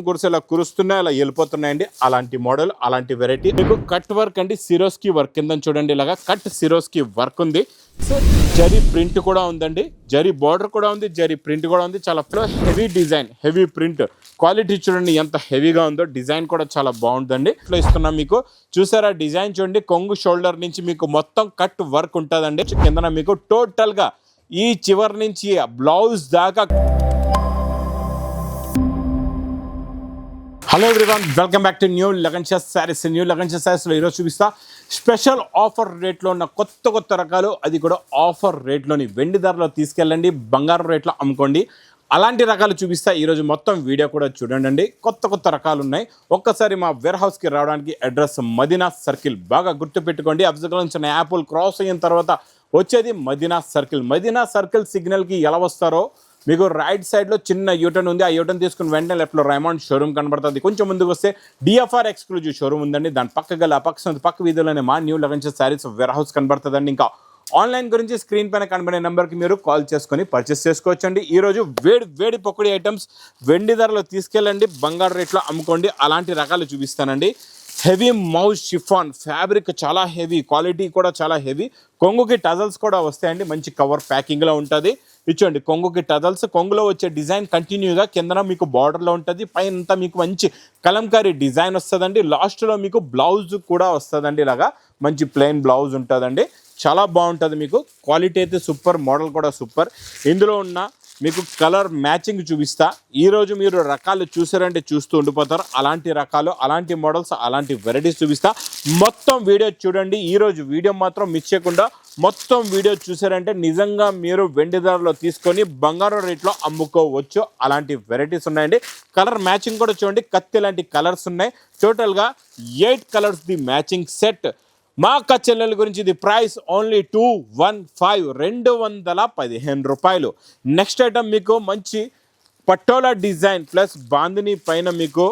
గురిసేలా కురుస్తున్నాయి, అలా వెళ్ళిపోతున్నాయండి. అలాంటి మోడల్, అలాంటి వెరైటీ మీకు కట్ వర్క్ అండి, సిరోస్కి వర్క్ కింద చూడండి. ఇలాగా కట్ సిరోస్కి వర్క్ ఉంది. సో జరీ ప్రింట్ కూడా ఉందండి, జరీ బార్డర్ కూడా ఉంది, జరీ ప్రింట్ కూడా ఉంది. చాలా heavy design, heavy print, quality చూడండి ఎంత హెవీగా ఉందో. డిజైన్ కూడా చాలా బాగుందండి. ఇట్లా ఇస్తున్నాం మీకు. చూసారా డిజైన్ చూడండి, కొంగు షోల్డర్ నుంచి మీకు మొత్తం కట్ వర్క్ ఉంటుందండి. కింద మీకు టోటల్గా ఈ చివరి నుంచి బ్లౌజ్ దాకా. Hello everyone, welcome back to new Lagan Shah saris. New Lagan Shah శారీస్లో ఈరోజు చూపిస్తా స్పెషల్ ఆఫర్ రేట్లో ఉన్న కొత్త రకాలు, అది కూడా ఆఫర్ రేట్లోని. వెండి ధరలో తీసుకెళ్ళండి, బంగారం రేట్లో అమ్ముకోండి. అలాంటి రకాలు చూపిస్తా ఈరోజు. మొత్తం వీడియో కూడా చూడండి. కొత్త రకాలు ఉన్నాయి. ఒక్కసారి మా వేర్ హౌస్కి రావడానికి అడ్రస్ మదీనా సర్కిల్, బాగా గుర్తుపెట్టుకోండి. అఫ్జల్ నుంచి యాపిల్ క్రాస్ అయిన తర్వాత వచ్చేది మదీనా సర్కిల్. మదీనా సర్కిల్ సిగ్నల్కి ఎలా వస్తారో మీకు రైట్ సైడ్లో చిన్న యూటర్న్ ఉంది. ఆ యూటర్న్ తీసుకుని వెంటనే లెఫ్ట్లో రైమండ్ షోరూమ్ కనబడుతుంది. కొంచెం ముందుకు వస్తే డిఎఫ్ఆర్ ఎక్స్క్లూజివ్ షోరూమ్ ఉందండి. దాని పక్క గల పక్క వీధిలోనే మా new Lagan Shah sarees warehouse కనబడుతుందండి. ఇంకా ఆన్లైన్ గురించి స్క్రీన్ పైన కనబడే నెంబర్కి మీరు కాల్ చేసుకొని పర్చేస్ చేసుకోవచ్చండి. ఈరోజు వేడి పకోడీ ఐటమ్స్ వెండి ధరలో తీసుకెళ్ళండి, బంగారు రేట్లో అమ్ముకోండి. అలాంటి రకాలు చూపిస్తానండి. హెవీ మౌజ్ షిఫాన్ ఫ్యాబ్రిక్, చాలా హెవీ, క్వాలిటీ కూడా చాలా హెవీ. కొంగుకి టజల్స్ కూడా వస్తాయండి, మంచి కవర్ ప్యాకింగ్లో ఉంటుంది. ఇచ్చండి కొంగుకి టజల్స్, కొంగులో వచ్చే డిజైన్ కంటిన్యూగా కిందన మీకు బార్డర్లో ఉంటుంది. పైన మీకు మంచి కలంకారీ డిజైన్ వస్తుందండి. లాస్ట్లో మీకు బ్లౌజ్ కూడా వస్తుందండి. ఇలాగా మంచి ప్లెయిన్ బ్లౌజ్ ఉంటుందండి. చాలా బాగుంటుంది మీకు. క్వాలిటీ అయితే సూపర్, మోడల్ కూడా సూపర్. ఇందులో ఉన్న మీకు కలర్ మ్యాచింగ్ చూపిస్తా. ఈరోజు మీరు రకాలు చూసారంటే చూస్తూ ఉండిపోతారు. అలాంటి రకాలు, అలాంటి మోడల్స్, అలాంటి వెరైటీస్ చూపిస్తా. మొత్తం వీడియో చూడండి. ఈరోజు వీడియో మాత్రం మిస్ చేయకుండా మొత్తం వీడియో చూసారంటే నిజంగా మీరు వెండి ధరలో తీసుకొని బంగారం రేట్లో అమ్ముకోవచ్చు. అలాంటి వెరైటీస్ ఉన్నాయండి. కలర్ మ్యాచింగ్ కూడా చూడండి, కత్తి లాంటి కలర్స్ ఉన్నాయి. టోటల్గా 8 కలర్స్ ది మ్యాచింగ్ సెట్. మా అక్క చెల్లెల గురించి ఇది ప్రైస్ ఓన్లీ 215 రూపాయలు. నెక్స్ట్ ఐటమ్ మీకు మంచి పటోలా డిజైన్ ప్లస్ బాందిని పైన మీకు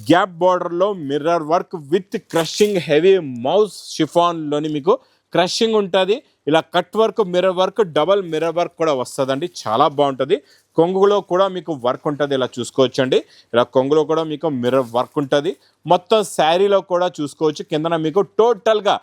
గ్యాప్ బార్డర్లో mirror work with crushing heavy moss షిఫాన్లోని మీకు క్రషింగ్ ఉంటుంది. ఇలా cut work, mirror work, double mirror work కూడా వస్తుందండి. చాలా బాగుంటుంది. కొంగులో కూడా మీకు వర్క్ ఉంటుంది, ఇలా చూసుకోవచ్చండి. ఇలా కొంగులో కూడా మీకు మిర్రర్ వర్క్ ఉంటుంది. మొత్తం శారీలో కూడా చూసుకోవచ్చు. కిందన మీకు టోటల్గా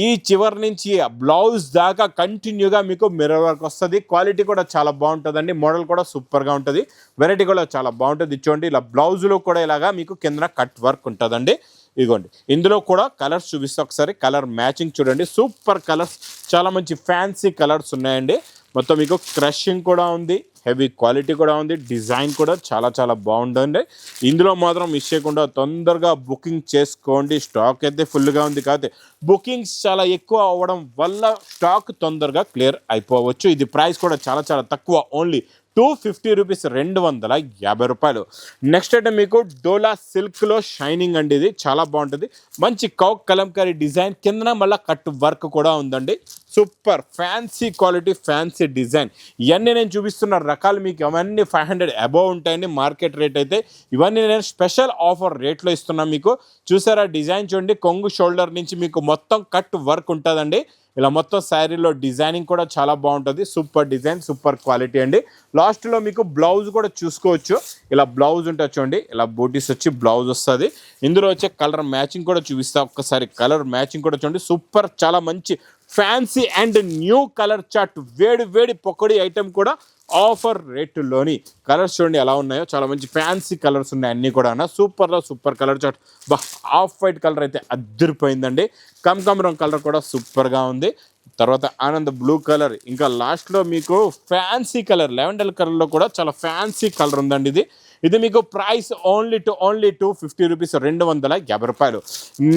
ఈ చివరి నుంచి బ్లౌజ్ దాకా కంటిన్యూగా మీకు మిర్రర్ వర్క్ వస్తుంది. క్వాలిటీ కూడా చాలా బాగుంటుందండి. మోడల్ కూడా సూపర్గా ఉంటుంది. వెరైటీ కూడా చాలా బాగుంటుంది. చూడండి, ఇలా బ్లౌజ్లో కూడా ఇలాగా మీకు కింద కట్ వర్క్ ఉంటుందండి. ఇదిగోండి, ఇందులో కూడా కలర్స్ చూపిస్తే ఒకసారి కలర్ మ్యాచింగ్ చూడండి. సూపర్ కలర్స్, చాలా మంచి ఫ్యాన్సీ కలర్స్ ఉన్నాయండి. మొత్తం మీకు క్రషింగ్ కూడా ఉంది, హెవీ క్వాలిటీ కూడా ఉంది. డిజైన్ కూడా చాలా బాగుంటుంది. ఇందులో మాత్రం మిస్ చేయకుండా తొందరగా బుకింగ్ చేసుకోండి. స్టాక్ అయితే ఫుల్గా ఉంది, కాకపోతే బుకింగ్స్ చాలా ఎక్కువ అవ్వడం వల్ల స్టాక్ తొందరగా క్లియర్ అయిపోవచ్చు. ఇది ప్రైస్ కూడా చాలా తక్కువ, ఓన్లీ 250 రూపీస్, 250 రూపాయలు. నెక్స్ట్ ఐటమ్ మీకు డోలా సిల్క్లో షైనింగ్ అండి. ఇది చాలా బాగుంటుంది. మంచి కౌక్ కలంకారీ డిజైన్, కిందన మళ్ళీ కట్ వర్క్ కూడా ఉందండి. Super fancy quality, fancy design. ఇవన్నీ నేను చూపిస్తున్న రకాలు మీకు అవన్నీ 500 అబోవ్ ఉంటాయండి మార్కెట్ రేట్ అయితే. ఇవన్నీ నేను స్పెషల్ ఆఫర్ రేట్లో ఇస్తున్నాను మీకు. చూసారా డిజైన్ చూడండి, కొంగు షోల్డర్ నుంచి మీకు మొత్తం కట్ వర్క్ ఉంటుందండి. ఇలా మొత్తం శారీలో డిజైనింగ్ కూడా చాలా బాగుంటుంది. సూపర్ డిజైన్, సూపర్ క్వాలిటీ అండి. లాస్ట్లో మీకు బ్లౌజ్ కూడా చూసుకోవచ్చు. ఇలా బ్లౌజ్ ఉంటుంది చూడండి, ఇలా బూటీస్ వచ్చి బ్లౌజ్ వస్తుంది. ఇందులో వచ్చే కలర్ మ్యాచింగ్ కూడా చూపిస్తా. ఒక్కసారి కలర్ మ్యాచింగ్ కూడా చూడండి. సూపర్, చాలా మంచి fancy and new colour chart. వేడి పకోడీ ఐటెం కూడా ఆఫర్ రేటులోని. కలర్స్ చూడండి ఎలా ఉన్నాయో, చాలా మంచి ఫ్యాన్సీ కలర్స్ ఉన్నాయి అన్నీ కూడా. Super colour chart. Off white colour అయితే అద్దరిపోయిందండి. కమకమరం కలర్ కూడా సూపర్గా ఉంది. తర్వాత ఆనంద్ బ్లూ కలర్, ఇంకా లాస్ట్లో మీకు ఫ్యాన్సీ కలర్ లెవెండర్ కలర్లో కూడా చాలా ఫ్యాన్సీ కలర్ ఉందండి. ఇది మీకు ప్రైస్ ఓన్లీ 250 రూపీస్, 250 రూపాయలు.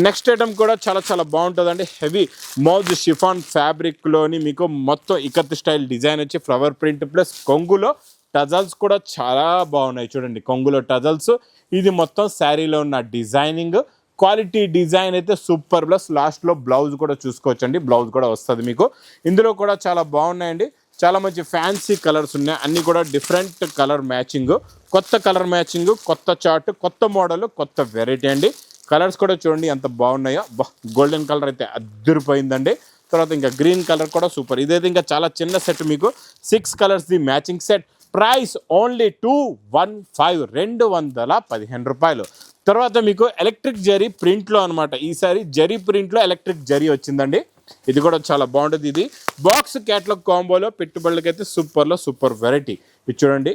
నెక్స్ట్ ఐటమ్ కూడా చాలా బాగుంటుందండి. హెవీ మౌజ్ షిఫాన్ ఫ్యాబ్రిక్లోని మీకు మొత్తం ఇకత్ స్టైల్ డిజైన్ వచ్చి ఫ్లవర్ ప్రింట్ ప్లస్ కొంగులో టజల్స్ కూడా చాలా బాగున్నాయి. చూడండి కొంగులో టజల్స్. ఇది మొత్తం శారీలో ఉన్న డిజైనింగ్, క్వాలిటీ డిజైన్ అయితే సూపర్. ప్లస్ లాస్ట్లో బ్లౌజ్ కూడా చూసుకోవచ్చండి, బ్లౌజ్ కూడా వస్తుంది మీకు. ఇందులో కూడా చాలా బాగున్నాయండి. చాలా మంచి ఫ్యాన్సీ కలర్స్ ఉన్నాయి, అన్నీ కూడా డిఫరెంట్ కలర్ మ్యాచింగ్, కొత్త కలర్ మ్యాచింగ్, కొత్త చార్ట్, కొత్త మోడల్, కొత్త వెరైటీ అండి. కలర్స్ కూడా చూడండి ఎంత బాగున్నాయో. గోల్డెన్ కలర్ అయితే అద్దరిపోయిందండి. తర్వాత ఇంకా గ్రీన్ కలర్ కూడా సూపర్. ఇదైతే ఇంకా చాలా చిన్న సెట్, మీకు 6 colours the matching set. Price only 215 రూపాయలు. తర్వాత మీకు ఎలక్ట్రిక్ జరీ ప్రింట్లో అనమాట. ఈసారి జరీ ప్రింట్లో ఎలక్ట్రిక్ జరీ వచ్చిందండి. ఇది కూడా చాలా బాగుంటుంది. ఇది బాక్స్ క్యాట్లాగ్ కాంబోలో పెట్టుబడులకైతే సూపర్ వెరైటీ. ఇది చూడండి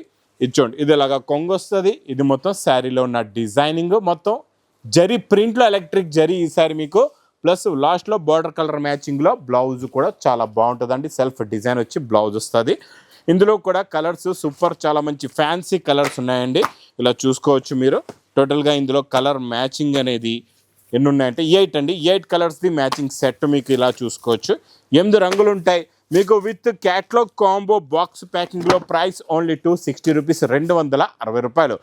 ఇది ఇలాగా కొంగు వస్తుంది. ఇది మొత్తం శారీలో ఉన్న డిజైనింగ్ మొత్తం జరీ ప్రింట్లో ఎలక్ట్రిక్ జరీ ఈసారి మీకు. ప్లస్ లాస్ట్లో బార్డర్ కలర్ మ్యాచింగ్లో బ్లౌజ్ కూడా చాలా బాగుంటుందండి. సెల్ఫ్ డిజైన్ వచ్చి బ్లౌజ్ వస్తుంది. ఇందులో కూడా కలర్స్ చాలా మంచి ఫ్యాన్సీ కలర్స్ ఉన్నాయండి. ఇలా చూసుకోవచ్చు మీరు. టోటల్గా ఇందులో కలర్ మ్యాచింగ్ అనేది ఎన్ని ఉన్నాయంటే 8 అండి. 8 కలర్స్ది మ్యాచింగ్ సెట్ మీకు ఇలా చూసుకోవచ్చు. 8 రంగులు ఉంటాయి మీకు విత్ క్యాట్లాగ్ కాంబో బాక్స్ ప్యాకింగ్లో. ప్రైస్ ఓన్లీ 260 రూపీస్, 260 రూపాయలు.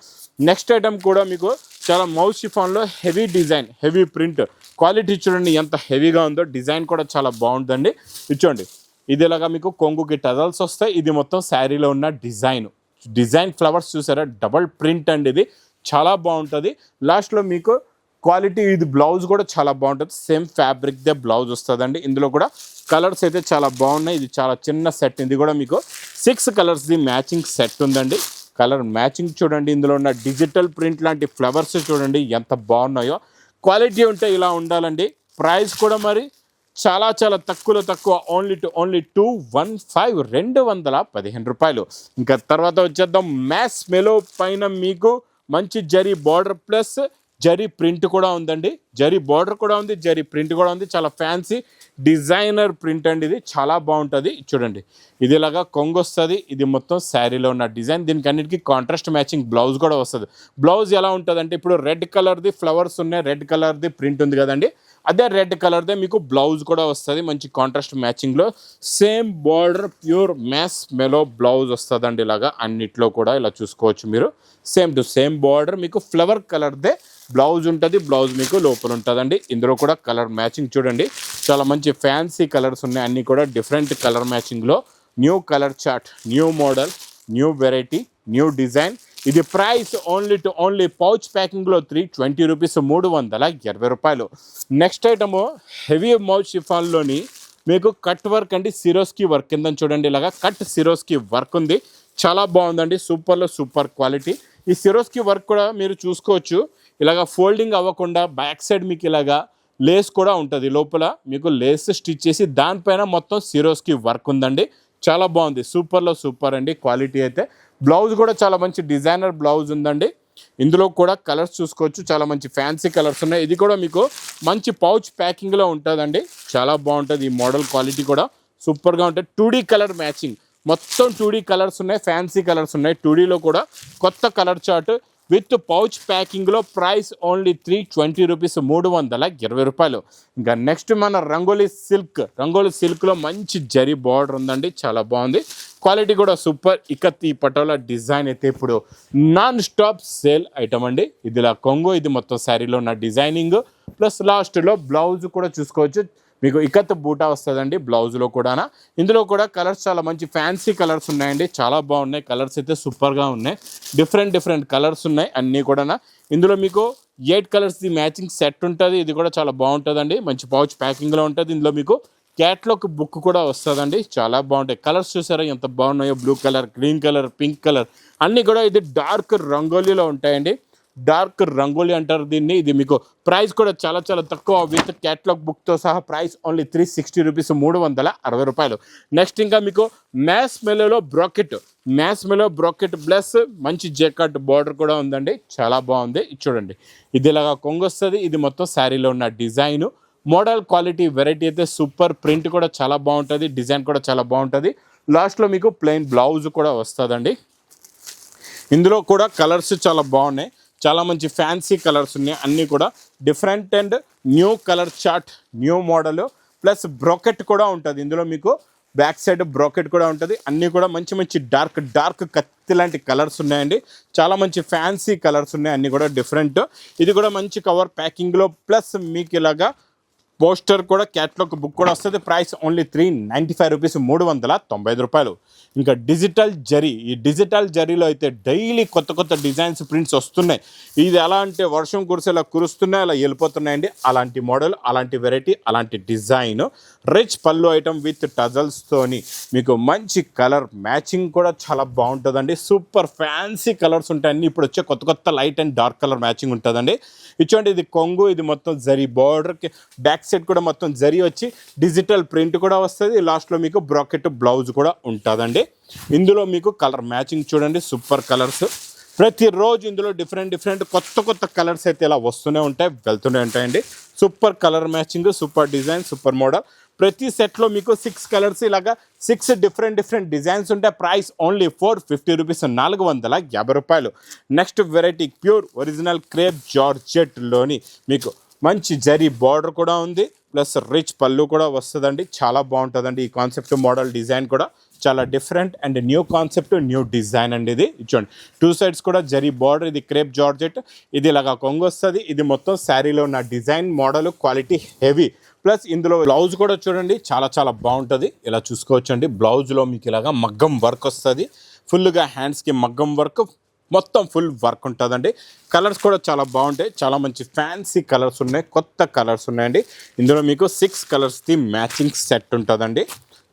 నెక్స్ట్ ఐటమ్ కూడా మీకు చాలా మౌస్ షిఫాన్లో heavy design, heavy print. Quality చూడండి ఎంత హెవీగా ఉందో. డిజైన్ కూడా చాలా బాగుంటుందండి. చూడండి ఇది ఇలాగా మీకు కొంగుకి టజల్స్ వస్తాయి. ఇది మొత్తం శారీలో ఉన్న డిజైన్ ఫ్లవర్స్ చూసారా, డబల్ ప్రింట్ అండి. ఇది చాలా బాగుంటుంది. లాస్ట్లో మీకు క్వాలిటీ ఇది బ్లౌజ్ కూడా చాలా బాగుంటుంది. సేమ్ ఫ్యాబ్రిక్దే బ్లౌజ్ వస్తుందండి. ఇందులో కూడా కలర్స్ అయితే చాలా బాగున్నాయి. ఇది చాలా చిన్న సెట్. ఇది కూడా మీకు 6 కలర్స్ది మ్యాచింగ్ సెట్ ఉందండి. కలర్ మ్యాచింగ్ చూడండి. ఇందులో ఉన్న డిజిటల్ ప్రింట్ లాంటి ఫ్లవర్స్ చూడండి ఎంత బాగున్నాయో. క్వాలిటీ ఉంటే ఇలా ఉండాలండి. ప్రైస్ కూడా మరి చాలా తక్కువ. ఓన్లీ 215 రూపాయలు. ఇంకా తర్వాత వచ్చేద్దాం మ్యాస్ మెలో పైన మీకు మంచి zari border plus zari print కూడా ఉందండి. జరీ బార్డర్ కూడా ఉంది, జరీ ప్రింట్ కూడా ఉంది. చాలా ఫ్యాన్సీ డిజైనర్ ప్రింట్ అండి. ఇది చాలా బాగుంటుంది. చూడండి ఇది ఇలాగా కొంగు వస్తుంది. ఇది మొత్తం శారీలో ఉన్న డిజైన్. దీనికి అన్నిటికీ కాంట్రాస్ట్ మ్యాచింగ్ బ్లౌజ్ కూడా వస్తుంది. బ్లౌజ్ ఎలా ఉంటుంది అంటే ఇప్పుడు రెడ్ కలర్ది ఫ్లవర్స్ ఉన్నాయి, రెడ్ కలర్ది ప్రింట్ ఉంది కదండి, అదే రెడ్ కలర్దే మీకు బ్లౌజ్ కూడా వస్తుంది. మంచి కాంట్రాస్ట్ మ్యాచింగ్లో సేమ్ బార్డర్ ప్యూర్ మ్యాస్ మెలో బ్లౌజ్ వస్తుందండి. ఇలాగా అన్నిట్లో కూడా ఇలా చూసుకోవచ్చు మీరు. సేమ్ టు సేమ్ బార్డర్ మీకు ఫ్లవర్ కలర్దే బ్లౌజ్ ఉంటుంది. బ్లౌజ్ మీకు లోపల ఉంటుందండి. ఇందులో కూడా కలర్ మ్యాచింగ్ చూడండి చాలా మంచి ఫ్యాన్సీ కలర్స్ ఉన్నాయి. అన్నీ కూడా డిఫరెంట్ కలర్ మ్యాచింగ్లో. New colour chart, new model, new variety, new design. ఇది ప్రైస్ ఓన్లీ పౌచ్ ప్యాకింగ్లో 320 రూపీస్, 320 రూపాయలు. నెక్స్ట్ ఐటము హెవీ మౌత్ షిఫాన్లోని మీకు కట్ వర్క్ అండి. సిరోస్కి వర్క్ కింద చూడండి ఇలాగా కట్ సిరోస్కి వర్క్ ఉంది. చాలా బాగుందండి. Super quality. ఈ సిరోస్కి వర్క్ కూడా మీరు చూసుకోవచ్చు. ఇలాగా ఫోల్డింగ్ అవ్వకుండా బ్యాక్ సైడ్ మీకు ఇలాగా లేస్ కూడా ఉంటుంది. లోపల మీకు లేస్ స్టిచ్ చేసి దానిపైన మొత్తం సిరోస్కి వర్క్ ఉందండి. చాలా బాగుంది. సూపర్ అండి క్వాలిటీ అయితే. బ్లౌజ్ కూడా చాలా మంచి డిజైనర్ బ్లౌజ్ ఉందండి. ఇందులో కూడా కలర్స్ చూసుకోవచ్చు. చాలా మంచి ఫ్యాన్సీ కలర్స్ ఉన్నాయి. ఇది కూడా మీకు మంచి పౌచ్ ప్యాకింగ్లో ఉంటుందండి. చాలా బాగుంటుంది. ఈ మోడల్ క్వాలిటీ కూడా సూపర్గా ఉంటుంది. 2D కలర్ మ్యాచింగ్, మొత్తం 2D కలర్స్ ఉన్నాయి, ఫ్యాన్సీ కలర్స్ ఉన్నాయి. 2Dలో కూడా కొత్త కలర్ చార్ట్ విత్ పౌచ్ ప్యాకింగ్లో. ప్రైస్ ఓన్లీ 320 రూపీస్, 320 రూపాయలు. ఇంకా నెక్స్ట్ మన రంగోలీ సిల్క్లో మంచి జరీ బార్డర్ ఉందండి. చాలా బాగుంది. క్వాలిటీ కూడా సూపర్. ఈ పటోలా డిజైన్ అయితే ఇప్పుడు నాన్ స్టాప్ సేల్ ఐటమ్ అండి. ఇదిలా కొంగు, ఇది మొత్తం శారీలో ఉన్న డిజైనింగ్ ప్లస్ లాస్ట్లో బ్లౌజ్ కూడా చూసుకోవచ్చు. మీకు ఇకత్ బూటా వస్తుందండి బ్లౌజ్లో కూడా. ఇందులో కూడా కలర్స్ చాలా మంచి ఫ్యాన్సీ కలర్స్ ఉన్నాయండి. చాలా బాగున్నాయి. కలర్స్ అయితే సూపర్గా ఉన్నాయి. డిఫరెంట్ కలర్స్ ఉన్నాయి అన్నీ కూడా. ఇందులో మీకు 8 కలర్స్ది మ్యాచింగ్ సెట్ ఉంటుంది. ఇది కూడా చాలా బాగుంటుందండి. మంచి పౌచ్ ప్యాకింగ్లో ఉంటుంది. ఇందులో మీకు క్యాట్లాగ్ బుక్ కూడా వస్తుందండి. చాలా బాగుంటాయి. కలర్స్ చూసారా ఎంత బాగున్నాయో. Blue colour, green colour, pink colour అన్నీ కూడా. ఇది డార్క్ రంగోలీలో ఉంటాయండి. డార్క్ రంగోలీ అంటారు దీన్ని. ఇది మీకు ప్రైస్ కూడా చాలా తక్కువ. విత్ క్యాట్లాగ్ బుక్తో సహా ప్రైస్ ఓన్లీ 360 రూపీస్, 360 రూపాయలు. నెక్స్ట్ ఇంకా మీకు మ్యాస్ మెలో బ్రాకెట్ ప్లస్ మంచి జెకాట్ బార్డర్ కూడా ఉందండి. చాలా బాగుంది. చూడండి ఇది ఇలాగా కొంగు వస్తుంది. ఇది మొత్తం శారీలో ఉన్న డిజైన్. మోడల్ క్వాలిటీ వెరైటీ అయితే సూపర్. ప్రింట్ కూడా చాలా బాగుంటుంది. డిజైన్ కూడా చాలా బాగుంటుంది. లాస్ట్లో మీకు ప్లెయిన్ బ్లౌజ్ కూడా వస్తుందండి. ఇందులో కూడా కలర్స్ చాలా బాగున్నాయి. చాలా మంచి ఫ్యాన్సీ కలర్స్ ఉన్నాయి. అన్నీ కూడా different and new colour chart, new model plus brocade కూడా ఉంటుంది. ఇందులో మీకు బ్యాక్ సైడ్ బ్రోకెట్ కూడా ఉంటుంది. అన్నీ కూడా మంచి డార్క్ కత్తి లాంటి కలర్స్ ఉన్నాయండి. చాలా మంచి ఫ్యాన్సీ కలర్స్ ఉన్నాయి. అన్నీ కూడా డిఫరెంట్. ఇది కూడా మంచి కవర్ ప్యాకింగ్లో ప్లస్ మీకు ఇలాగా పోస్టర్ కూడా క్యాట్లాగ్ బుక్ కూడా వస్తుంది. ప్రైస్ ఓన్లీ 395 రూపీస్, 395 రూపాయలు. ఇంకా డిజిటల్ జరీ, ఈ డిజిటల్ జరీలో అయితే డైలీ కొత్త కొత్త డిజైన్స్ ప్రింట్స్ వస్తున్నాయి. ఇది ఎలా అంటే వర్షం కురిసేలా కురుస్తున్నాయి, అలా వెళ్ళిపోతున్నాయండి. అలాంటి మోడల్, అలాంటి వెరైటీ, అలాంటి డిజైన్, రిచ్ పళ్ళు ఐటమ్ విత్ టజల్స్తోని మీకు మంచి కలర్ మ్యాచింగ్ కూడా చాలా బాగుంటుందండి. సూపర్ ఫ్యాన్సీ కలర్స్ ఉంటాయండి. ఇప్పుడు వచ్చే కొత్త కొత్త light and dark colour matching ఉంటుందండి. ఇచ్చోండి ఇది కొంగు, ఇది మొత్తం జరీ బార్డర్కి బ్యాక్ సైడ్ కూడా మొత్తం జరీ వచ్చి డిజిటల్ ప్రింట్ కూడా వస్తుంది. లాస్ట్లో మీకు బ్రాకెట్ బ్లౌజ్ కూడా ఉంటుందండి. ఇందులో మీకు కలర్ మ్యాచింగ్ చూడండి, సూపర్ కలర్స్. ప్రతిరోజు ఇందులో డిఫరెంట్ కొత్త కొత్త కలర్స్ అయితే ఇలా వస్తూనే ఉంటాయి, వెళ్తూనే ఉంటాయండి. Super colour matching, super design, super model. ప్రతి సెట్లో మీకు 6 కలర్స్, ఇలాగా 6 డిఫరెంట్ డిజైన్స్ ఉంటాయి. ప్రైస్ ఓన్లీ 450 రూపీస్, 450 రూపాయలు. Next variety pure original crepe జార్జెట్లోని మీకు మంచి జరీ బార్డర్ కూడా ఉంది, ప్లస్ రిచ్ పళ్ళు కూడా వస్తుందండి. చాలా బాగుంటుందండి. ఈ కాన్సెప్ట్ మోడల్ డిజైన్ కూడా చాలా different and new concept, new design అండి. ఇది చూడండి, 2 సైడ్స్ కూడా జరీ బార్డర్. ఇది క్రేప్ జార్జెట్, ఇది ఇలాగా కొంగు వస్తుంది. ఇది మొత్తం శారీలో ఉన్న design model, quality heavy. Plus ఇందులో బ్లౌజ్ కూడా చూడండి, చాలా బాగుంటుంది. ఇలా చూసుకోవచ్చండి. బ్లౌజ్లో మీకు ఇలాగా మగ్గం వర్క్ వస్తుంది. ఫుల్గా హ్యాండ్స్కి మగ్గం వర్క్, మొత్తం ఫుల్ వర్క్ ఉంటుందండి. కలర్స్ కూడా చాలా బాగుంటాయి. చాలా మంచి ఫ్యాన్సీ కలర్స్ ఉన్నాయి, కొత్త కలర్స్ ఉన్నాయండి. ఇందులో మీకు 6 కలర్స్ది మ్యాచింగ్ సెట్ ఉంటుందండి.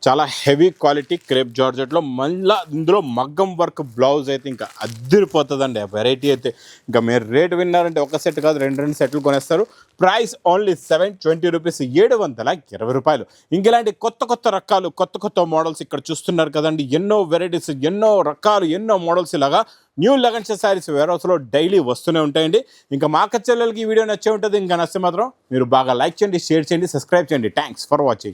చాలా హెవీ క్వాలిటీ క్రేప్ జార్జెట్లో మళ్ళీ ఇందులో మగ్గం వర్క్ బ్లౌజ్ అయితే ఇంకా అద్దరిపోతుందండి. ఆ వెరైటీ అయితే ఇంకా మీరు రేట్ విన్నారంటే ఒక సెట్ కాదు, 2 సెట్లు కొనేస్తారు. ప్రైస్ ఓన్లీ 720 రూపీస్, 720 రూపాయలు. ఇంకెలాంటి కొత్త రకాలు, కొత్త మోడల్స్ ఇక్కడ చూస్తున్నారు కదండి. ఎన్నో వెరైటీస్, ఎన్నో రకాలు, ఎన్నో మోడల్స్ ఇలాగా న్యూ లగన్స్ శారీస్ వేర్ హౌస్లో డైలీ వస్తూనే ఉంటాయండి. ఇంకా మా అక్క చెల్లెలకి ఈ వీడియో నచ్చే ఉంటుంది. ఇంకా నచ్చితే మాత్రం మీరు బాగా లైక్ చేయండి, షేర్ చేయండి, సబ్స్క్రైబ్ చేయండి. Thanks for watching.